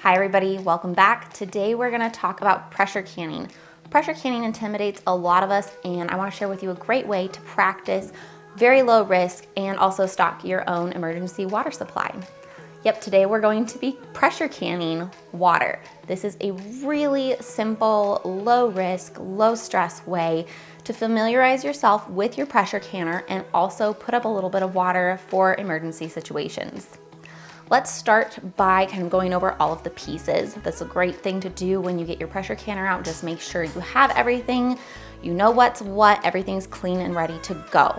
Hi everybody, welcome back. Today we're gonna talk about pressure canning. Pressure canning intimidates a lot of us, and I wanna share with you a great way to practice very low risk and also stock your own emergency water supply. Yep, today we're going to be pressure canning water. This is a really simple, low risk, low stress way to familiarize yourself with your pressure canner and also put up a little bit of water for emergency situations. Let's start by kind of going over all of the pieces. That's a great thing to do when you get your pressure canner out. Just make sure you have everything, you know what's what, everything's clean and ready to go.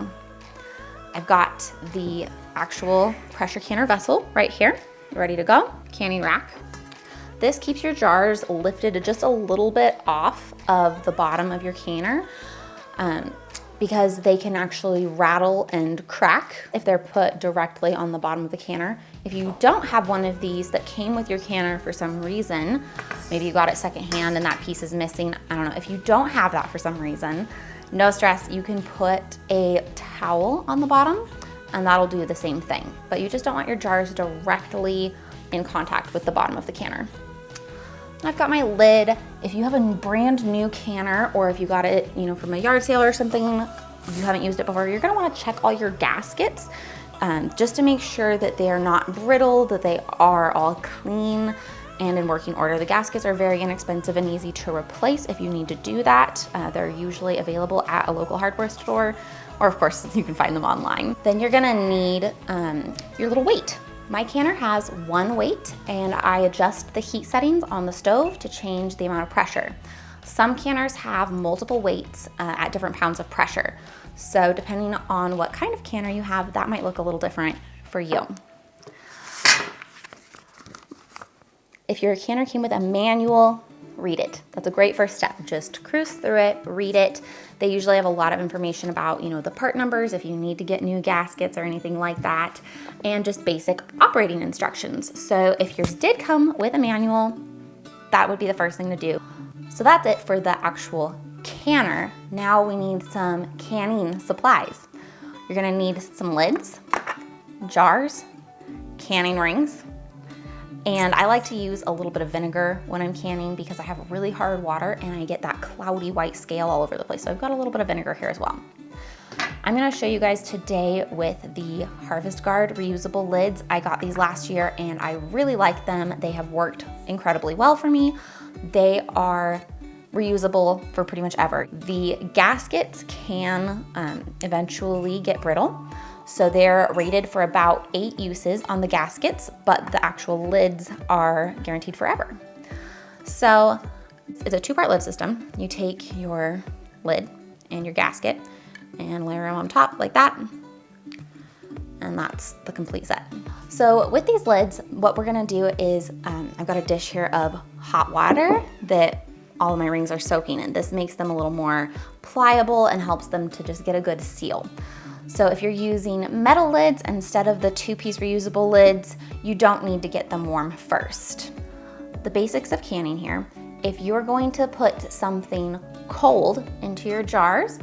I've got the actual pressure canner vessel right here, ready to go, canning rack. This keeps your jars lifted just a little bit off of the bottom of your canner because they can actually rattle and crack if they're put directly on the bottom of the canner. If you don't have one of these that came with your canner for some reason, maybe you got it secondhand and that piece is missing, I don't know. If you don't have that for some reason, no stress, you can put a towel on the bottom and that'll do the same thing. But you just don't want your jars directly in contact with the bottom of the canner. I've got my lid. If you have a brand new canner or if you got it, from a yard sale or something, you haven't used it before, you're gonna wanna check all your gaskets just to make sure that they are not brittle, that they are all clean and in working order. The gaskets are very inexpensive and easy to replace if you need to do that. They're usually available at a local hardware store, or of course you can find them online. Then you're gonna need your little weight. My canner has one weight and I adjust the heat settings on the stove to change the amount of pressure. Some canners have multiple weights at different pounds of pressure. So depending on what kind of canner you have, that might look a little different for you. If your canner came with a manual, read it. That's a great first step. Just cruise through it, read it. They usually have a lot of information about, the part numbers if you need to get new gaskets or anything like that, and just basic operating instructions. So if yours did come with a manual, that would be the first thing to do. So that's it for the actual canner. Now we need some canning supplies. You're gonna need some lids, jars, canning rings, and I like to use a little bit of vinegar when I'm canning because I have really hard water and I get that cloudy white scale all over the place. So I've got a little bit of vinegar here as well. I'm gonna show you guys today with the Harvest Guard reusable lids. I got these last year and I really like them. They have worked incredibly well for me. They are reusable for pretty much ever. The gaskets can eventually get brittle. So they're rated for about 8 uses on the gaskets, but the actual lids are guaranteed forever. So it's a 2-part lid system. You take your lid and your gasket and layer them on top like that. And that's the complete set. So with these lids, what we're gonna do is, I've got a dish here of hot water that all of my rings are soaking in. This makes them a little more pliable and helps them to just get a good seal. So if you're using metal lids instead of the 2-piece reusable lids, you don't need to get them warm first. The basics of canning here, if you're going to put something cold into your jars,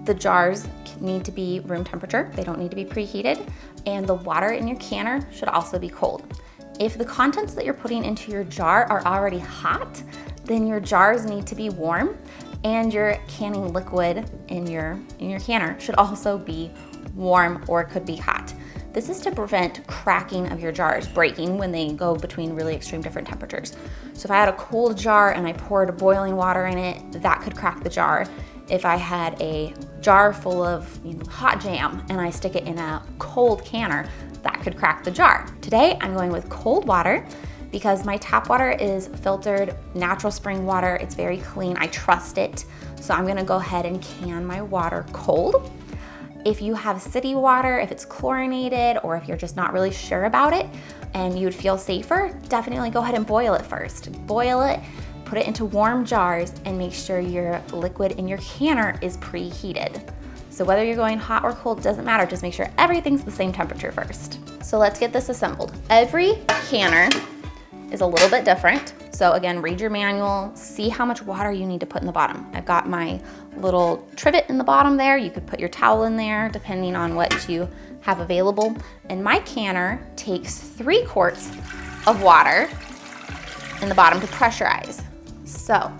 the jars need to be room temperature. They don't need to be preheated. And the water in your canner should also be cold. If the contents that you're putting into your jar are already hot, then your jars need to be warm and your canning liquid in your canner should also be warm or it could be hot. This is to prevent cracking of your jars, breaking when they go between really extreme different temperatures. So if I had a cold jar and I poured boiling water in it, that could crack the jar. If I had a jar full of hot jam and I stick it in a cold canner, that could crack the jar. Today I'm going with cold water because my tap water is filtered natural spring water. It's very clean, I trust it. So I'm gonna go ahead and can my water cold. If you have city water, if it's chlorinated, or if you're just not really sure about it and you'd feel safer, definitely go ahead and boil it first. Boil it, put it into warm jars, and make sure your liquid in your canner is preheated. So whether you're going hot or cold, doesn't matter, just make sure everything's the same temperature first. So let's get this assembled. Every canner is a little bit different. So again, read your manual, see how much water you need to put in the bottom. I've got my little trivet in the bottom there. You could put your towel in there depending on what you have available. And my canner takes 3 quarts of water in the bottom to pressurize. So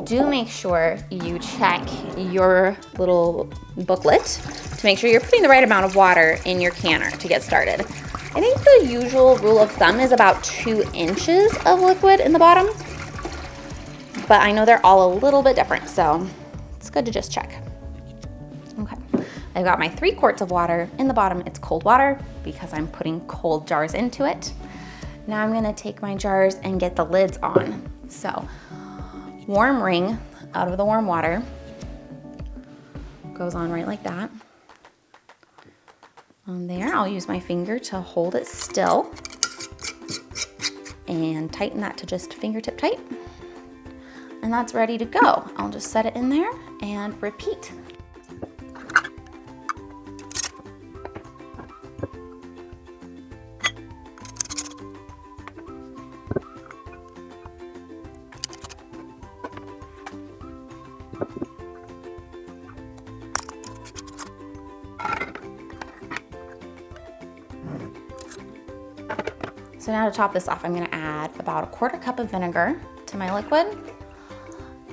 do make sure you check your little booklet to make sure you're putting the right amount of water in your canner to get started. I think the usual rule of thumb is about 2 inches of liquid in the bottom, but I know they're all a little bit different, so it's good to just check. Okay, I've got my 3 quarts of water in the bottom. It's cold water because I'm putting cold jars into it. Now I'm gonna take my jars and get the lids on. So warm ring out of the warm water goes on right like that. On there, I'll use my finger to hold it still and tighten that to just fingertip tight. And that's ready to go. I'll just set it in there and repeat. So now to top this off, I'm gonna add about 1/4 cup of vinegar to my liquid.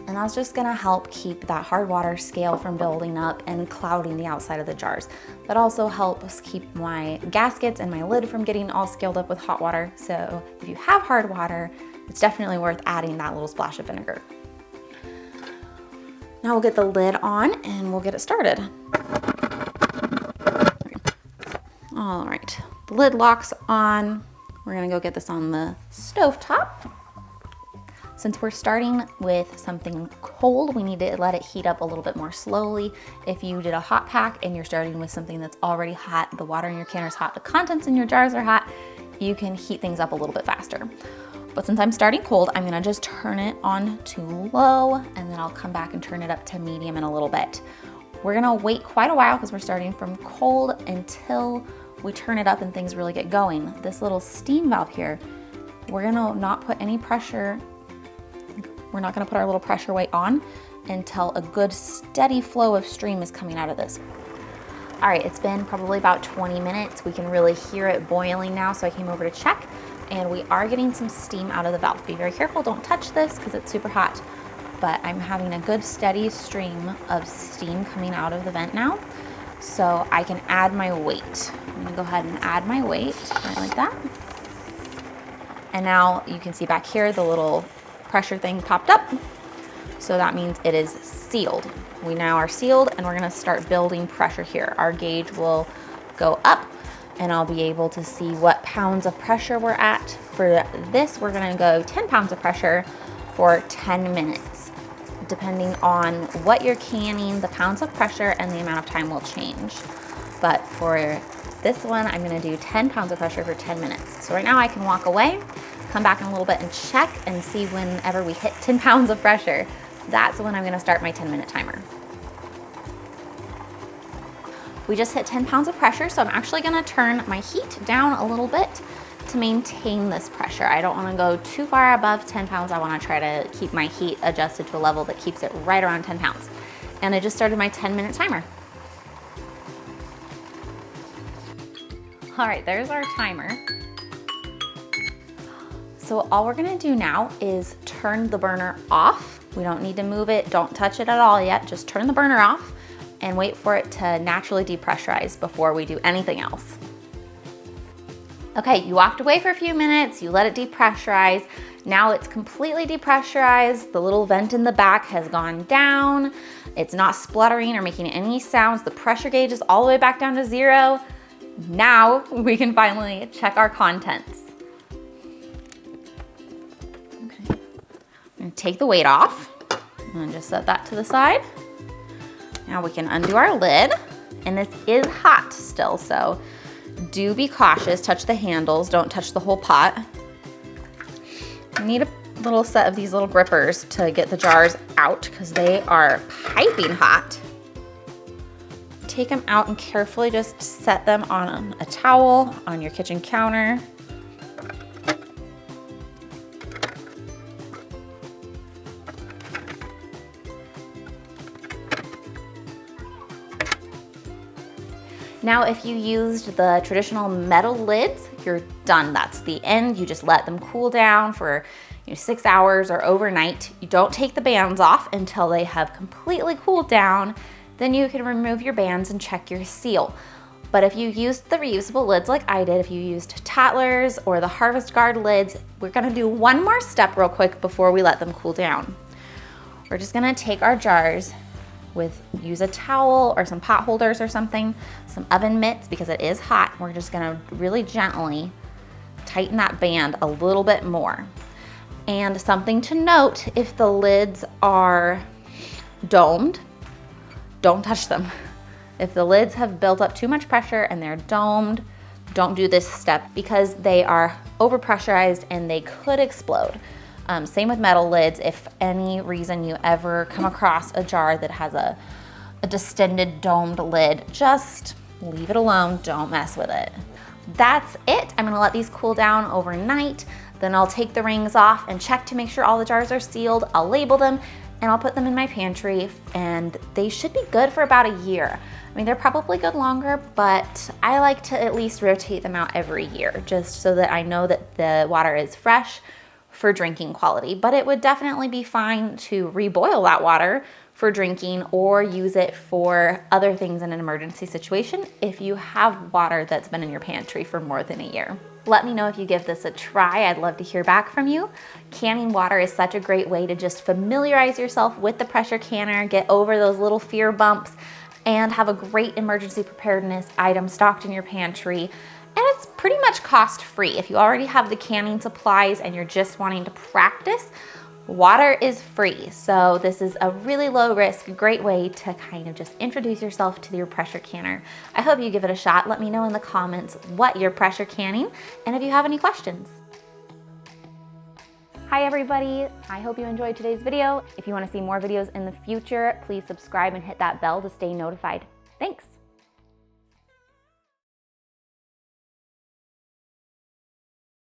And that's just gonna help keep that hard water scale from building up and clouding the outside of the jars. That also helps keep my gaskets and my lid from getting all scaled up with hot water. So if you have hard water, it's definitely worth adding that little splash of vinegar. Now we'll get the lid on and we'll get it started. All right, the lid locks on. We're gonna go get this on the stove top. Since we're starting with something cold, we need to let it heat up a little bit more slowly. If you did a hot pack and you're starting with something that's already hot, the water in your canner is hot, the contents in your jars are hot, you can heat things up a little bit faster. But since I'm starting cold, I'm gonna just turn it on to low, and then I'll come back and turn it up to medium in a little bit. We're gonna wait quite a while because we're starting from cold until we turn it up and things really get going. This little steam valve here, we're gonna not put any pressure. We're not gonna put our little pressure weight on until a good steady flow of steam is coming out of this. All right, it's been probably about 20 minutes. We can really hear it boiling now, so I came over to check, and we are getting some steam out of the valve. Be very careful, don't touch this because it's super hot, but I'm having a good steady stream of steam coming out of the vent now. So I can add my weight. I'm gonna go ahead and add my weight, right like that. And now you can see back here, the little pressure thing popped up. So that means it is sealed. We now are sealed and we're gonna start building pressure here. Our gauge will go up and I'll be able to see what pounds of pressure we're at. For this, we're gonna go 10 pounds of pressure for 10 minutes. Depending on what you're canning, the pounds of pressure and the amount of time will change. But for this one, I'm gonna do 10 pounds of pressure for 10 minutes. So right now I can walk away, come back in a little bit and check and see whenever we hit 10 pounds of pressure. That's when I'm gonna start my 10-minute timer. We just hit 10 pounds of pressure, so I'm actually gonna turn my heat down a little bit to maintain this pressure. I don't wanna go too far above 10 pounds. I wanna try to keep my heat adjusted to a level that keeps it right around 10 pounds. And I just started my 10-minute timer. All right, there's our timer. So all we're gonna do now is turn the burner off. We don't need to move it, don't touch it at all yet. Just turn the burner off and wait for it to naturally depressurize before we do anything else. Okay, you walked away for a few minutes, you let it depressurize. Now it's completely depressurized. The little vent in the back has gone down. It's not spluttering or making any sounds. The pressure gauge is all the way back down to 0. Now we can finally check our contents. Okay, I'm gonna take the weight off and just set that to the side. Now we can undo our lid, and this is hot still, so do be cautious. Touch the handles, don't touch the whole pot. You need a little set of these little grippers to get the jars out because they are piping hot. Take them out and carefully just set them on a towel on your kitchen counter. Now, if you used the traditional metal lids, you're done. That's the end. You just let them cool down for 6 hours or overnight. You don't take the bands off until they have completely cooled down. Then you can remove your bands and check your seal. But if you used the reusable lids like I did, if you used Tattlers or the Harvest Guard lids, we're gonna do one more step real quick before we let them cool down. We're just gonna take our jars use a towel or some pot holders or something, some oven mitts because it is hot. We're just gonna really gently tighten that band a little bit more. And something to note, if the lids are domed, don't touch them. If the lids have built up too much pressure and they're domed, don't do this step because they are overpressurized and they could explode. Same with metal lids. If any reason you ever come across a jar that has a distended domed lid, just leave it alone, don't mess with it. That's it. I'm gonna let these cool down overnight. Then I'll take the rings off and check to make sure all the jars are sealed. I'll label them and I'll put them in my pantry, and they should be good for about a year. I mean, they're probably good longer, but I like to at least rotate them out every year just so that I know that the water is fresh for drinking quality. But it would definitely be fine to reboil that water for drinking or use it for other things in an emergency situation if you have water that's been in your pantry for more than a year. Let me know if you give this a try. I'd love to hear back from you. Canning water is such a great way to just familiarize yourself with the pressure canner, get over those little fear bumps, and have a great emergency preparedness item stocked in your pantry. And it's pretty much cost-free. If you already have the canning supplies and you're just wanting to practice, water is free. So this is a really low risk, great way to kind of just introduce yourself to your pressure canner. I hope you give it a shot. Let me know in the comments what you're pressure canning and if you have any questions. Hi everybody, I hope you enjoyed today's video. If you want to see more videos in the future, please subscribe and hit that bell to stay notified. Thanks.